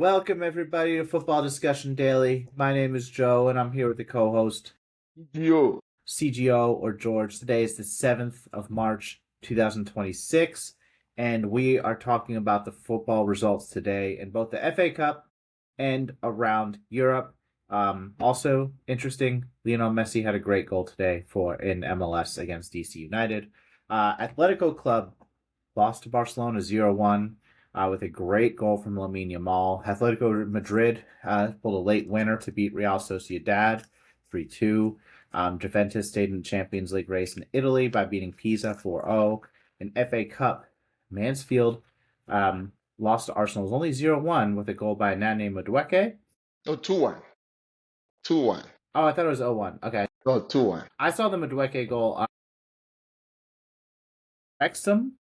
Welcome, everybody, to Football Discussion Daily. My name is Joe, and I'm here with the co-host, Yo, CGO or George. Today is the 7th of March, 2026, and we are talking about the football results today in both the FA Cup and around Europe. Also, interesting, Lionel Messi had a great goal today in MLS against DC United. Atletico Club lost to Barcelona 0-1 with a great goal from Lamine Yamal. Atletico Madrid pulled a late winner to beat Real Sociedad 3-2. Juventus stayed in the Champions League race in Italy by beating Pisa 4-0. In FA Cup, Mansfield lost to Arsenal. It was only 0-1 with a goal by Nane Madueke. oh, 2-1. 2-1. Oh, I thought it was 0-1. Okay. Oh, 2-1. I saw the Madueke goal. Wrexham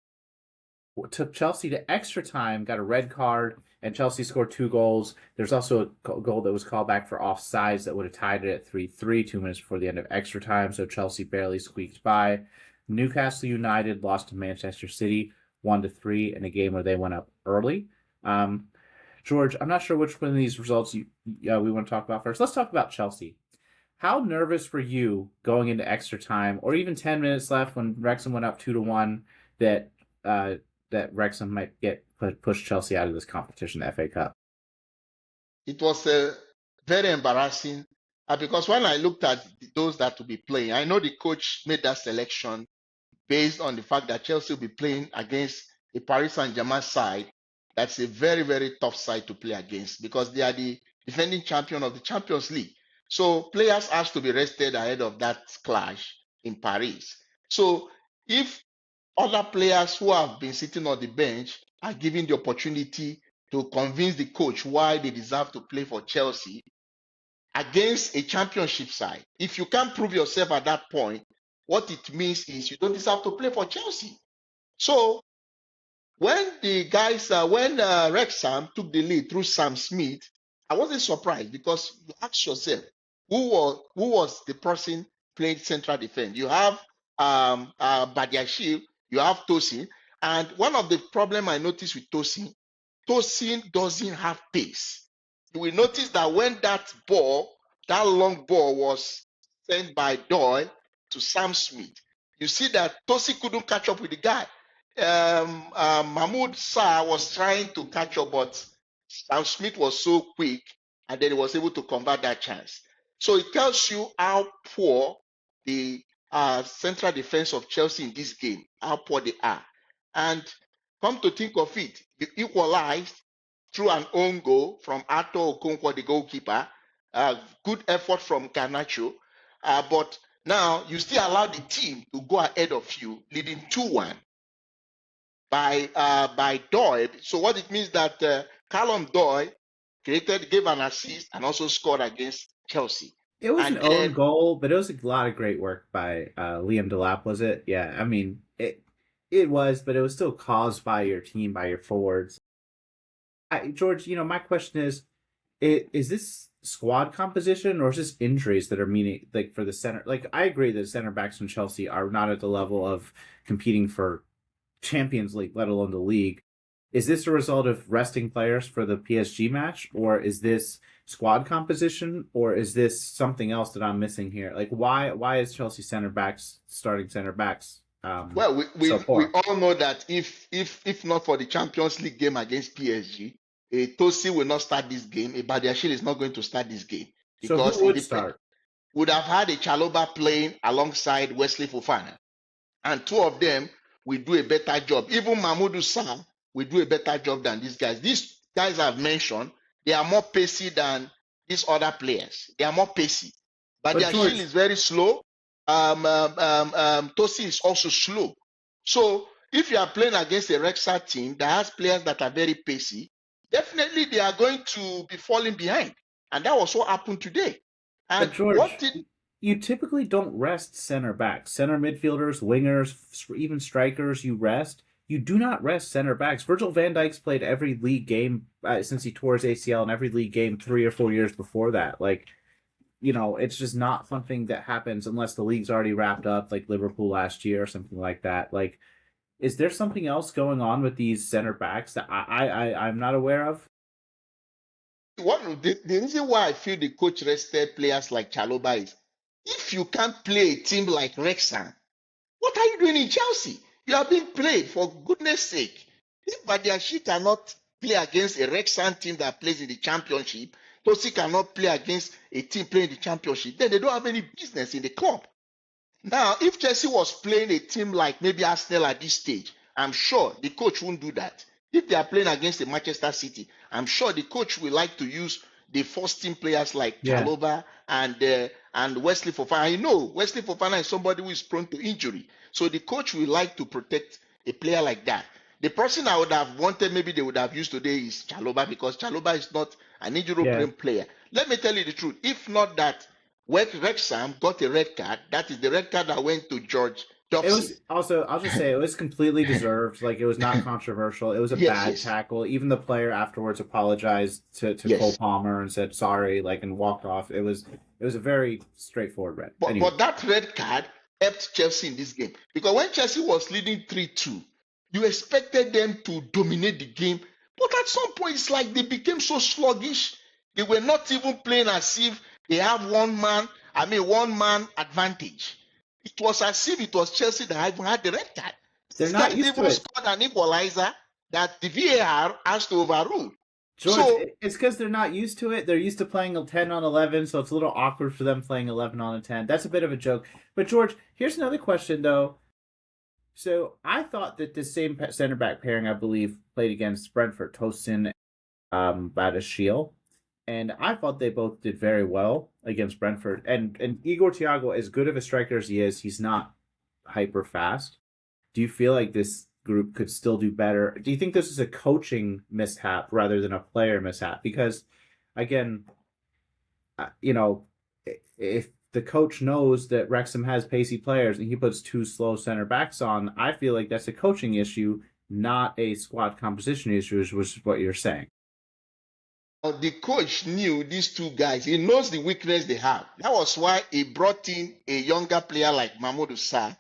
took Chelsea to extra time, got a red card, and Chelsea scored 2 goals. There's also a goal that was called back for offsides that would have tied it at 3-3, 2 minutes before the end of extra time, so Chelsea barely squeaked by. Newcastle United lost to Manchester City 1-3 in a game where they went up early. George, I'm not sure which one of these results we want to talk about first. Let's talk about Chelsea. How nervous were you going into extra time, or even 10 minutes left when Wrexham went up 2-1, that Wrexham might push Chelsea out of this competition, the FA Cup? It was very embarrassing because when I looked at those that will be playing, I know the coach made that selection based on the fact that Chelsea will be playing against a Paris Saint-Germain side. That's a very, very tough side to play against because they are the defending champion of the Champions League. So players have to be rested ahead of that clash in Paris. So if other players who have been sitting on the bench are given the opportunity to convince the coach why they deserve to play for Chelsea against a championship side. If you can't prove yourself at that point, what it means is you don't deserve to play for Chelsea. So when Wrexham took the lead through Sam Smith, I wasn't surprised because you ask yourself, who was the person playing central defense? You have Badiashile, you have Tosin, and one of the problem I noticed with Tosin doesn't have pace. You will notice that when that long ball was sent by Doyle to Sam Smith, you see that Tosin couldn't catch up with the guy. Mahmoud Sarr was trying to catch up, but Sam Smith was so quick, and then he was able to convert that chance. So it tells you how poor the central defense of Chelsea in this game, how poor they are. And come to think of it, they equalized through an own goal from Arthur Okonkwo, the goalkeeper. Good effort from Garnacho. But now you still allow the team to go ahead of you, leading 2-1 by Doyle. So what it means that Callum Doyle gave an assist and also scored against Chelsea. It was an own goal, but it was a lot of great work by Liam Delap, was it? Yeah, I mean, it was, but it was still caused by your team, by your forwards. George, my question is this squad composition or is this injuries that are meaning, like, for the center? Like, I agree that center backs from Chelsea are not at the level of competing for Champions League, let alone the league. Is this a result of resting players for the PSG match, or is this squad composition, or is this something else that I'm missing here? Like, why is Chelsea starting center backs? Well, we all know that if not for the Champions League game against PSG, Tosin will not start this game. Badiashile is not going to start this game because so who would start? Would have had a Chalobah playing alongside Wesley Fofana, and two of them will do a better job. Even Mamadou Sarr will do a better job than these guys. These guys I've mentioned, they are more pacey than these other players. They are more pacey. Badiashile is very slow. Tosin is also slow. So if you are playing against a Wrexham team that has players that are very pacey, definitely they are going to be falling behind. And that was what happened today. And but George, you typically don't rest center backs, center midfielders, wingers, even strikers. You rest. You do not rest center backs. Virgil van Dijk's played every league game since he tore his ACL, and every league game 3 or 4 years before that. Like, it's just not something that happens unless the league's already wrapped up, like Liverpool last year or something like that. Like, is there something else going on with these center backs that I'm not aware of? one of the reason why I feel the coach rested players like Chaloba is if you can't play a team like Wrexham, what are you doing in Chelsea? You are being played for goodness sake. If Badiashile cannot play against a Wrexham team that plays in the championship, Tosin cannot play against a team playing in the championship, then they don't have any business in the club. Now, if Chelsea was playing a team like maybe Arsenal at this stage, I'm sure the coach won't do that. If they are playing against the Manchester City, I'm sure the coach will like to use the first team players like Chalobah and Wesley Fofana. I know Wesley Fofana is somebody who is prone to injury, so the coach will like to protect a player like that. The person I would have wanted, maybe they would have used today, is Chalobah, because Chalobah is not an injury-prone player. Let me tell you the truth. If not that, Wrexham got a red card. That is the red card that went to George Dobson. It was also, I'll just say, it was completely deserved. Like, it was not controversial. It was a bad tackle. Even the player afterwards apologized to Cole Palmer and said sorry, like, and walked off. It was a very straightforward red. But that red card helped Chelsea in this game, because when Chelsea was leading 3-2, you expected them to dominate the game. But at some point, it's like they became so sluggish. They were not even playing as if they have one man advantage. It was as if it was Chelsea that even had the red card. They're not used to it. Scored an equalizer that the VAR has to overrule. George, it's because they're not used to it. They're used to playing a 10 on 11, so it's a little awkward for them playing 11 on a 10. That's a bit of a joke. But George, here's another question, though. So I thought that the same center back pairing, I believe, played against Brentford, Tosin and Badiashile. And I thought they both did very well against Brentford. And Igor Thiago, as good of a striker as he is, he's not hyper fast. Do you feel like this group could still do better? Do you think this is a coaching mishap rather than a player mishap? Because, again, if the coach knows that Wrexham has pacey players and he puts two slow center backs on, I feel like that's a coaching issue, not a squad composition issue, which is what you're saying. The coach knew these two guys. He knows the weakness they have. That was why he brought in a younger player like Mamadou Sarr,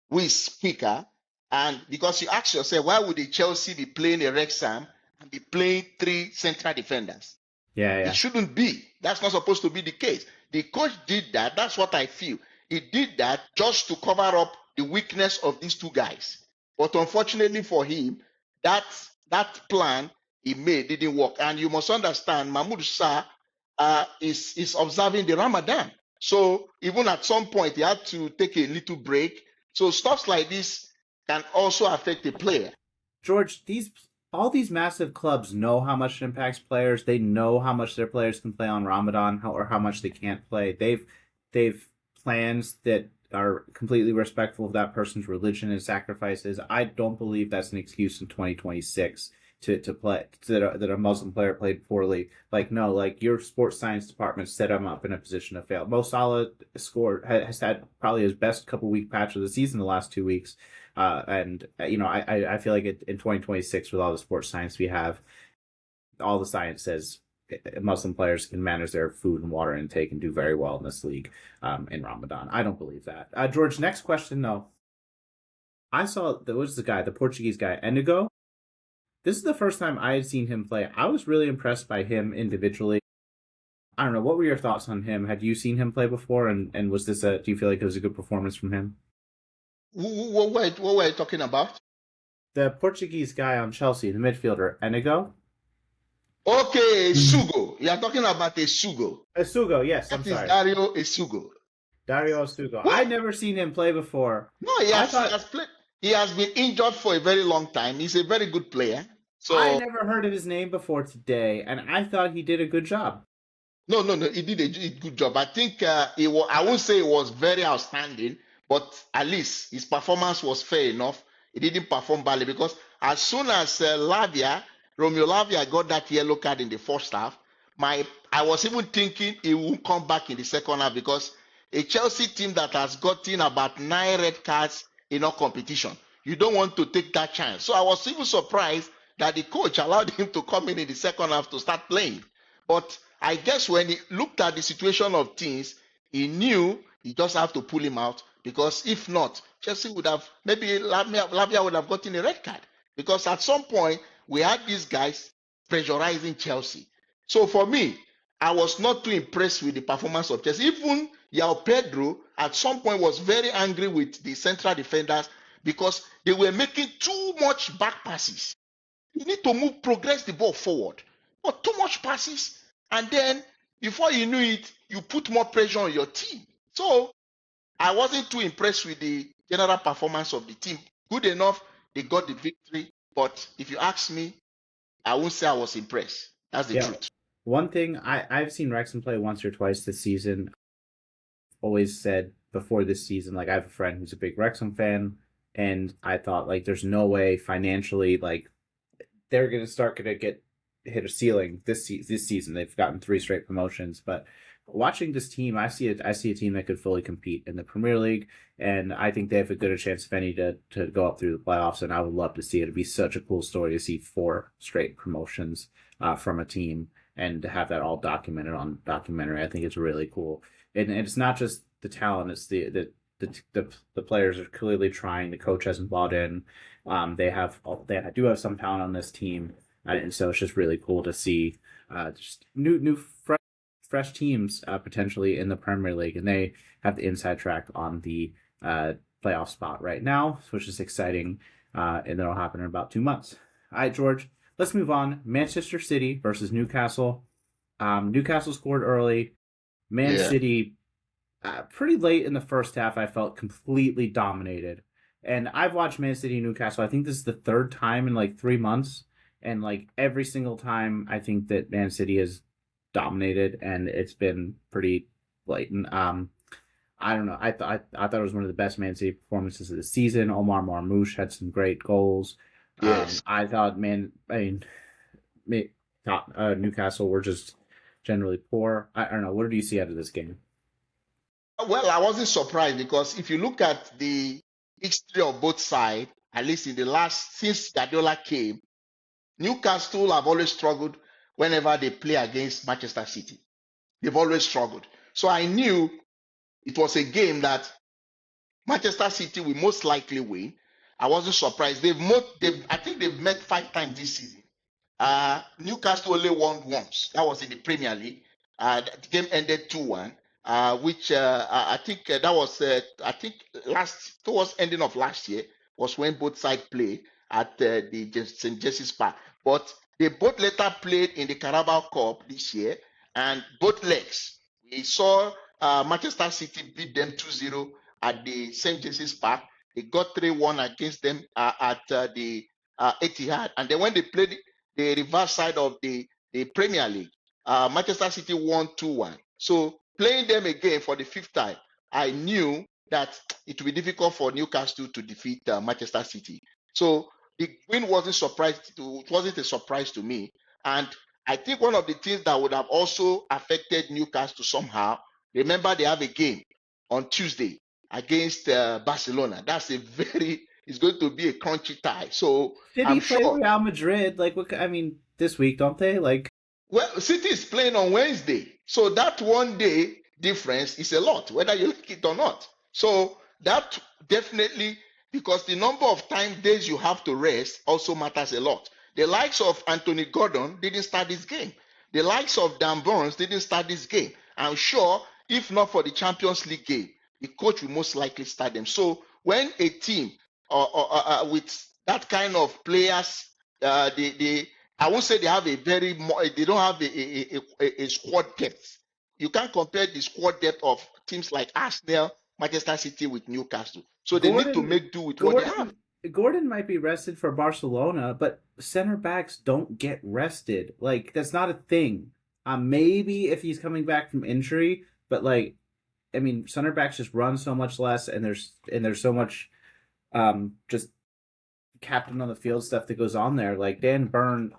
who is quicker. And because you ask yourself, why would the Chelsea be playing a Wrexham and be playing three central defenders? Yeah. It shouldn't be. That's not supposed to be the case. The coach did that. That's what I feel. He did that just to cover up the weakness of these two guys. But unfortunately for him, that plan he made didn't work. And you must understand, Mahmoud Sarr is observing the Ramadan. So even at some point, he had to take a little break. So stuff like this can also affect the player. George, all these massive clubs know how much it impacts players. They know how much their players can play on Ramadan or how much they can't play. They've plans that are completely respectful of that person's religion and sacrifices. I don't believe that's an excuse in 2026 to play that a Muslim player played poorly. Like, no, like, your sports science department set him up in a position to fail. Mo Salah has had probably his best couple week patch of the season the last 2 weeks. And I feel like in 2026, with all the sports science we have, all the science says Muslim players can manage their food and water intake and do very well in this league in Ramadan. I don't believe that. George, next question, though. I saw, the Portuguese guy, Enigo. This is the first time I had seen him play. I was really impressed by him individually. I don't know. What were your thoughts on him? Had you seen him play before? And was this do you feel like it was a good performance from him? What were you talking about? The Portuguese guy on Chelsea, the midfielder, Enigo. Okay, Sugo. You are talking about Sugo. Sugo, yes. I'm sorry. Dario Sugo. Dario Sugo. I never seen him play before. No, he has played. He has been injured for a very long time. He's a very good player. So I never heard of his name before today, and I thought he did a good job. No. He did a good job. I think I won't say it was very outstanding, but at least his performance was fair enough. He didn't perform badly, because as soon as Romeo Lavia got that yellow card in the first half, I was even thinking he won't come back in the second half, because a Chelsea team that has gotten about 9 red cards in all competition, you don't want to take that chance. So I was even surprised that the coach allowed him to come in the second half to start playing. But I guess when he looked at the situation of things, he knew he just have to pull him out, because if not, Chelsea would have, maybe Lavia would have gotten a red card. Because at some point, we had these guys pressurizing Chelsea. So for me, I was not too impressed with the performance of Chelsea. Even Yao Pedro at some point was very angry with the central defenders because they were making too much back passes. You need to move, progress the ball forward. But too much passes, and then before you knew it, you put more pressure on your team. So I wasn't too impressed with the general performance of the team. Good enough, they got the victory. But if you ask me, I won't say I was impressed. That's the truth. One thing, I've seen Wrexham play once or twice this season. Always said before this season, like, I have a friend who's a big Wrexham fan, and I thought, like, there's no way financially, like, they're going to get hit a ceiling this season. They've gotten 3 straight promotions, but watching this team, I see a team that could fully compete in the Premier League, and I think they have a good chance, if any, to go up through the playoffs. And I would love to see it. It'd be such a cool story to see 4 straight promotions from a team, and to have that all documented on documentary. I think it's really cool, and it's not just the talent; it's the players are clearly trying. The coach hasn't bought in. They do have some talent on this team, and so it's just really cool to see just new fresh teams potentially in the Premier League, and they have the inside track on the playoff spot right now, which is exciting, and that'll happen in about 2 months. All right, George, let's move on. Manchester City versus Newcastle. Newcastle scored early. City, pretty late in the first half, I felt completely dominated. And I've watched Man City Newcastle. I think this is the 3rd time in like 3 months. And like every single time, I think that Man City has dominated, and it's been pretty blatant. I don't know. I thought it was one of the best Man City performances of the season. Omar Marmoush had some great goals. Yes. I thought, Newcastle were just generally poor. I don't know. What do you see out of this game? Well, I wasn't surprised because if you look at the history of both sides, at least in the last, since Guardiola came, Newcastle have always struggled whenever they play against Manchester City. They've always struggled. So I knew it was a game that Manchester City will most likely win. I wasn't surprised. I think they've met 5 times this season. Newcastle only won once. That was in the Premier League. The game ended 2-1, which I think that was towards ending of last year was when both sides played at the St. Jesse's Park. But they both later played in the Carabao Cup this year, and both legs. We saw Manchester City beat them 2-0 at the St. Jesse's Park. They got 3-1 against them at the Etihad. And then when they played the reverse side of the Premier League, Manchester City won 2-1. So playing them again for the 5th time, I knew that it would be difficult for Newcastle to defeat Manchester City. So the win wasn't a surprise to me. And I think one of the things that would have also affected Newcastle somehow, remember they have a game on Tuesday against Barcelona. It's going to be a crunchy tie. So City play Real Madrid, this week, don't they? Well, City is playing on Wednesday. So that 1 day difference is a lot, whether you like it or not. So that definitely, because the number of days you have to rest also matters a lot. The likes of Anthony Gordon didn't start this game. The likes of Dan Burns didn't start this game. I'm sure if not for the Champions League game, the coach will most likely start them. So when a team with that kind of players, I won't say they have they don't have a squad depth. You can't compare the squad depth of teams like Arsenal, Manchester City with Newcastle. So they need to make do with what they have. Gordon might be rested for Barcelona, but center backs don't get rested. Like, that's not a thing. Maybe if he's coming back from injury, but center backs just run so much less, and there's so much just captain on the field stuff that goes on there. Like Dan Burn,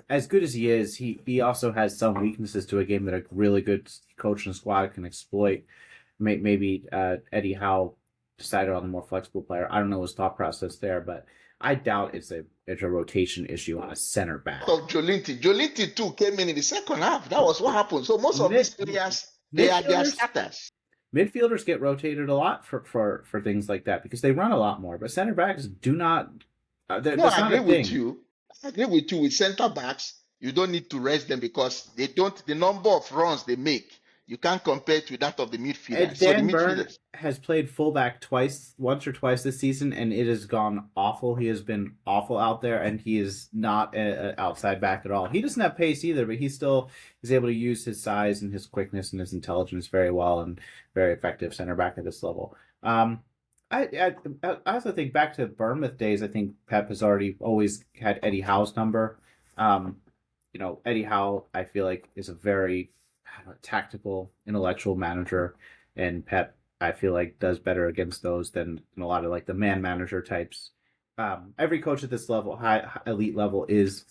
as good as he is, he also has some weaknesses to a game that a really good coach and squad can exploit. Maybe Eddie Howe decided on the more flexible player. I don't know his thought process there, but I doubt it's a rotation issue on a center back. Jolinti too came in the second half. That was what happened. So most of these players, they are their starters. Midfielders get rotated a lot for things like that because they run a lot more, but center backs do not. I agree with you. I agree with you with center backs. You don't need to rest them because they don't. The number of runs they make, you can't compare it with that of the midfielders. And So the Dan Burn midfielders. has played fullback once or twice this season, and it has gone awful. He has been awful out there, and he is not an outside back at all. He doesn't have pace either, but he still is able to use his size and his quickness and his intelligence very well, and very effective center back at this level. I also think back to Bournemouth days. I think Pep has always had Eddie Howe's number. Um, Eddie Howe, I feel like, is a very tactical, intellectual manager, and Pep, I feel like, does better against those than a lot of like the man manager types. Every coach at this level, high elite level, is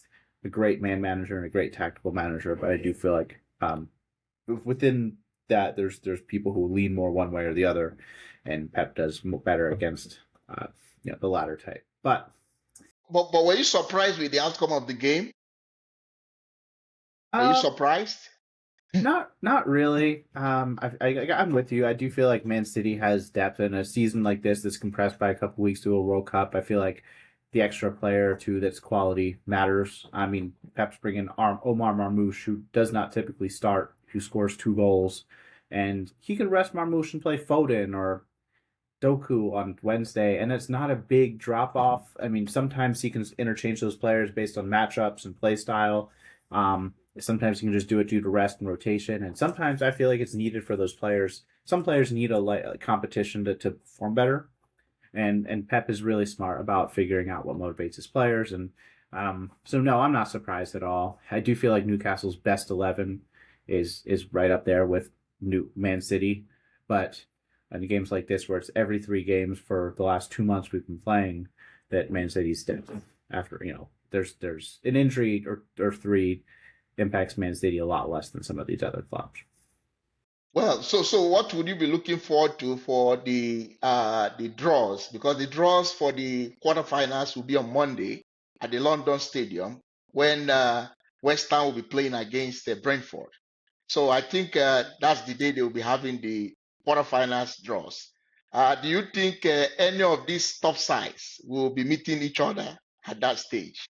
a great man manager and a great tactical manager, but I do feel like within that there's people who lean more one way or the other, and Pep does better against the latter type. But were you surprised with the outcome of the game? Were you Uh, surprised? not really. I'm with you. I do feel like Man City has depth in a season like this that's compressed by a couple weeks to a World Cup. I feel like the extra player or two that's quality matters. I mean, Pep's bringing Omar Marmoush, who does not typically start, who scores 2 goals, and he can rest Marmoush and play Foden or Doku on Wednesday, and it's not a big drop off. I mean, sometimes he can interchange those players based on matchups and play style. Sometimes you can just do it due to rest and rotation, and sometimes I feel like it's needed for those players. Some players need a competition to perform better, and Pep is really smart about figuring out what motivates his players. And so no, I'm not surprised at all. I do feel like Newcastle's best 11 is right up there with New Man City, but in games like this where it's every 3 games for the last 2 months we've been playing, that Man City's depth after there's an injury or three impacts Man City a lot less than some of these other clubs. Well, so what would you be looking forward to for the draws? Because the draws for the quarterfinals will be on Monday at the London Stadium when West Ham will be playing against Brentford. So I think that's the day they will be having the quarterfinals draws. Do you think any of these top sides will be meeting each other at that stage?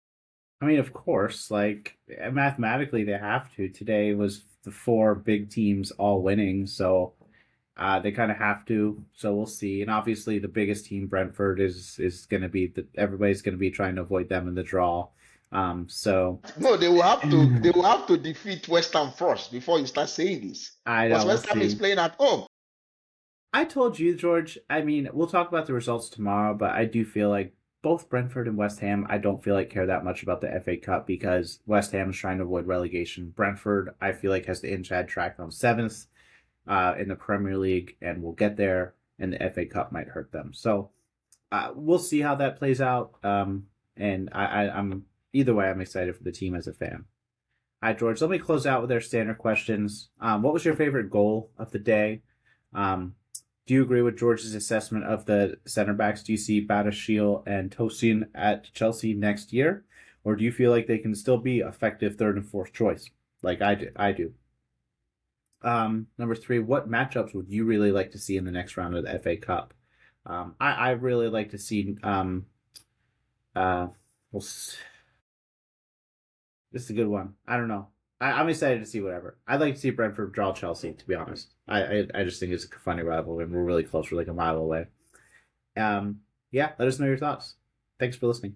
I mean, of course, like mathematically they have to. Today was the 4 big teams all winning, so they kind of have to. So we'll see. And obviously, the biggest team, Brentford, is going to be everybody's going to be trying to avoid them in the draw. So No, they will have to. They will have to defeat West Ham first before you start saying this. I Because know we'll West Ham is see. playing at home. I told you, George. I mean, we'll talk about the results tomorrow, but I do feel like both Brentford and West Ham, I don't feel like care that much about the FA Cup because West Ham is trying to avoid relegation. Brentford, I feel like, has the inside track on 7th in the Premier League and will get there, and the FA Cup might hurt them. So we'll see how that plays out. And I'm either way, I'm excited for the team as a fan. All right, George, let me close out with our standard questions. What was your favorite goal of the day? Um, do you agree with George's assessment of the center backs? Do you see Badiashile and Tosin at Chelsea next year? Or do you feel like they can still be effective third and fourth choice? Like I do. Number 3, what matchups would you really like to see in the next round of the FA Cup? I really like to see well, this is a good one. I don't know. I'm excited to see whatever. I'd like to see Brentford draw Chelsea, to be honest. I just think it's a funny rivalry, and we're really close. We're like a mile away. Yeah, let us know your thoughts. Thanks for listening.